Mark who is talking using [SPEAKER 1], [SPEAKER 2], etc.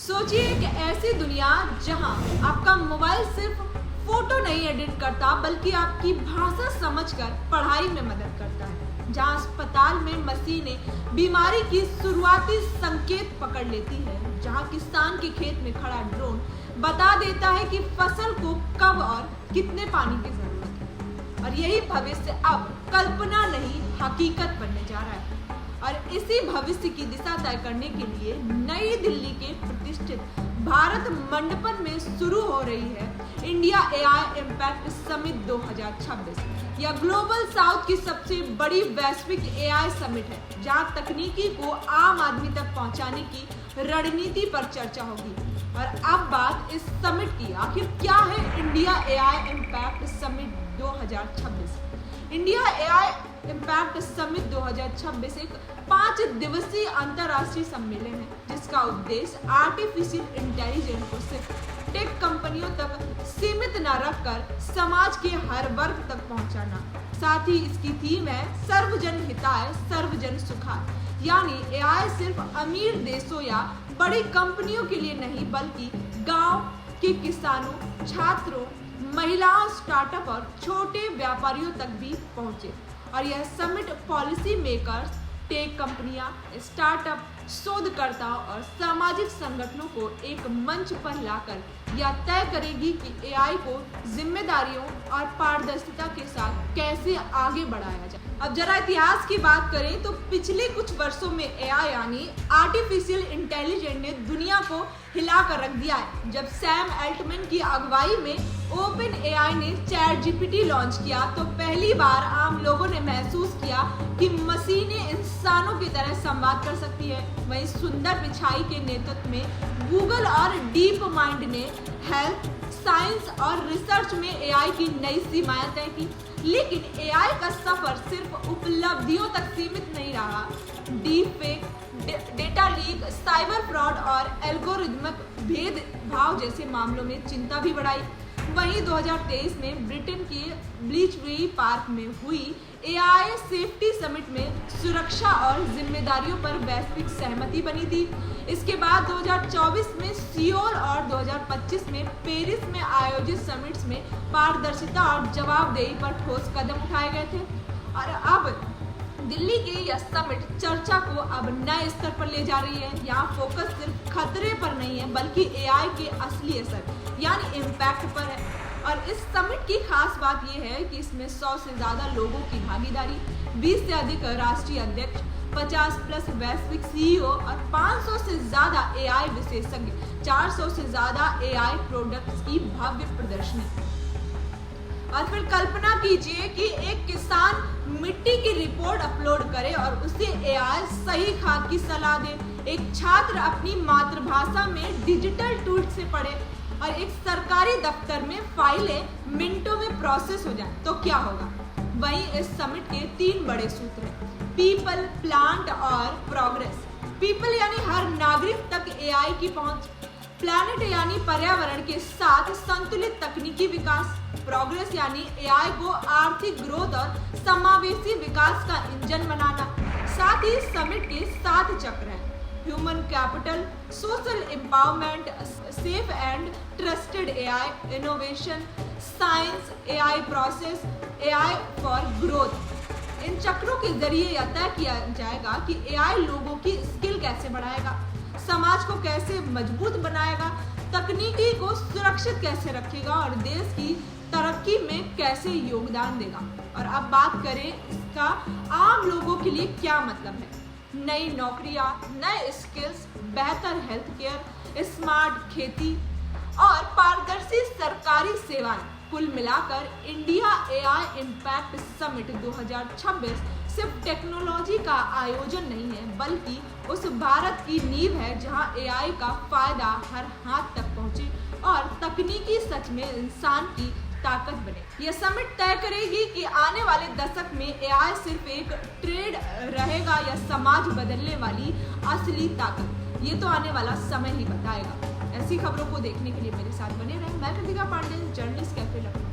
[SPEAKER 1] सोचिए एक ऐसी दुनिया जहां आपका मोबाइल सिर्फ फोटो नहीं एडिट करता बल्कि आपकी भाषा समझकर पढ़ाई में मदद करता है। जहां अस्पताल में मशीनें बीमारी की शुरुआती संकेत पकड़ लेती है। जहां किसान के खेत में खड़ा ड्रोन बता देता है कि फसल को कब और कितने पानी की जरूरत है। और यही भविष्य अब कल्पना नहीं हकीकत बनने जा रहा है। और इसी भविष्य की दिशा तय करने के लिए नई दिल्ली के प्रतिष्ठित भारत मंडपम में शुरू हो रही है इंडिया एआई इम्पैक्ट समिट 2026। यह ग्लोबल साउथ की सबसे बड़ी वैश्विक एआई समिट है, जहां तकनीकी को आम आदमी तक पहुंचाने की रणनीति पर चर्चा होगी। और अब बात इस समिट की, आखिर क्या है India AI impact summit 2026। India AI impact summit 2026 एक 5 दिवसीय अंतर्राष्ट्रीय सम्मेलन है, जिसका उद्देश्य आर्टिफिशियल इंटेलिजेंस को सिर्फ टेक कंपनियों तक सीमित न रखकर समाज के हर वर्ग तक पहुंचाना। साथ ही इसकी थीम है सर्वजन हिताय सर्वजन सुखाय, यानी एआई सिर्फ अमीर देशों या बड़ी कंपनियों के लिए नहीं बल्कि गांव के किसानों, छात्रों, महिलाओं, स्टार्टअप और छोटे व्यापारियों तक भी पहुंचे। और यह समिट पॉलिसी मेकर्स, टेक कंपनियां, स्टार्टअप, शोधकर्ताओं और सामाजिक संगठनों को एक मंच पर लाकर यह तय करेगी कि एआई को जिम्मेदारियों और पारदर्शिता के साथ कैसे आगे बढ़ाया जाए। अब जरा इतिहास की बात करें तो पिछले कुछ वर्षों में एआई यानी आर्टिफिशियल इंटेलिजेंस ने दुनिया को हिला कर रख दिया है। जब सैम अल्टमैन की अगुवाई में ओपन एआई ने चैट जीपीटी लॉन्च किया तो पहली बार आम लोगों ने महसूस किया कि मशीनें इंसानों की तरह संवाद कर सकती है। वहीं सुंदर पिचाई के नेतृत्व में गूगल और डीप माइंड ने हेल्थ, साइंस और रिसर्च में एआई की नई सीमाएं तय की। लेकिन एआई का सफर सिर्फ उपलब्धियों तक सीमित नहीं रहा। Deep fake, data leak, cyber fraud और एल्गोरिथमिक भेदभाव जैसे मामलों में चिंता भी बढ़ाई। वहीं 2023 में ब्रिटेन के ब्लीचबरी पार्क में हुई एआई सेफ्टी समिट में सुरक्षा और जिम्मेदारियों पर वैश्विक सहमति बनी थी। इसके बाद 2024 में सियोल और 2025 में पेरिस में आयोजित समिट्स में पारदर्शिता और जवाबदेही पर ठोस कदम उठाए गए थे। और अब दिल्ली के यह समिट चर्चा को अब नए स्तर पर ले जा रही है। यहाँ फोकस सिर्फ खतरे पर नहीं है बल्कि एआई के असली असर यानी इम्पैक्ट पर है। और इस समिट की खास बात यह है कि इसमें 100 से ज्यादा लोगों की भागीदारी, 20 से अधिक राष्ट्रीय अध्यक्ष, 50 प्लस वैश्विक सीईओ और 500 से ज्यादा एआई विशेषज्ञ, 400 से ज्यादा एआई प्रोडक्ट्स की भव्य प्रदर्शनी। और फिर कल्पना कीजिए कि एक किसान मिट्टी की रिपोर्ट अपलोड करे और उसे एआई सही खाद की सलाह दे। एक छात्र अपनी मातृभाषा में डिजिटल टूल से पढ़े और एक सरकारी दफ्तर में फाइलें मिनटों में प्रोसेस हो जाए तो क्या होगा। वहीं इस समिट के 3 बड़े सूत्र हैं: पीपल, प्लांट और प्रोग्रेस। पीपल यानी हर नागरिक तक एआई की पहुंच, प्लैनेट यानी पर्यावरण के साथ संतुलित तकनीकी विकास, प्रोग्रेस यानी एआई को आर्थिक ग्रोथ और समावेशी विकास का इंजन बनाना। साथ ही समिट के 7 चक्र हैं: human capital, social empowerment, safe and trusted AI, innovation, science, AI process, AI for growth. इन चक्रों के जरिए यह तय किया जाएगा कि एआई लोगों की स्किल कैसे बढ़ाएगा, समाज को कैसे मजबूत बनाएगा, तकनीकी को सुरक्षित कैसे रखेगा और देश की तरक्की में कैसे योगदान देगा। और अब बात करें इसका आम लोगों के लिए क्या मतलब है। नई नौकरियां, नए स्किल्स, बेहतर हेल्थ केयर, स्मार्ट खेती और पारदर्शी सरकारी सेवाएं। कुल मिलाकर इंडिया एआई इम्पैक्ट समिट 2026 सिर्फ टेक्नोलॉजी का आयोजन नहीं है बल्कि उस भारत की नींव है जहां एआई का फायदा हर हाथ तक पहुंचे और तकनीकी सच में इंसान की ताकत बने। यह समिट तय करेगी कि आने वाले दशक में एआई सिर्फ एक ट्रेड रहेगा या समाज बदलने वाली असली ताकत। ये तो आने वाला समय ही बताएगा। ऐसी खबरों को देखने के लिए मेरे साथ बने रहें। मैं कृतिका पांडे, जर्नलिस्ट कैफे लखनऊ।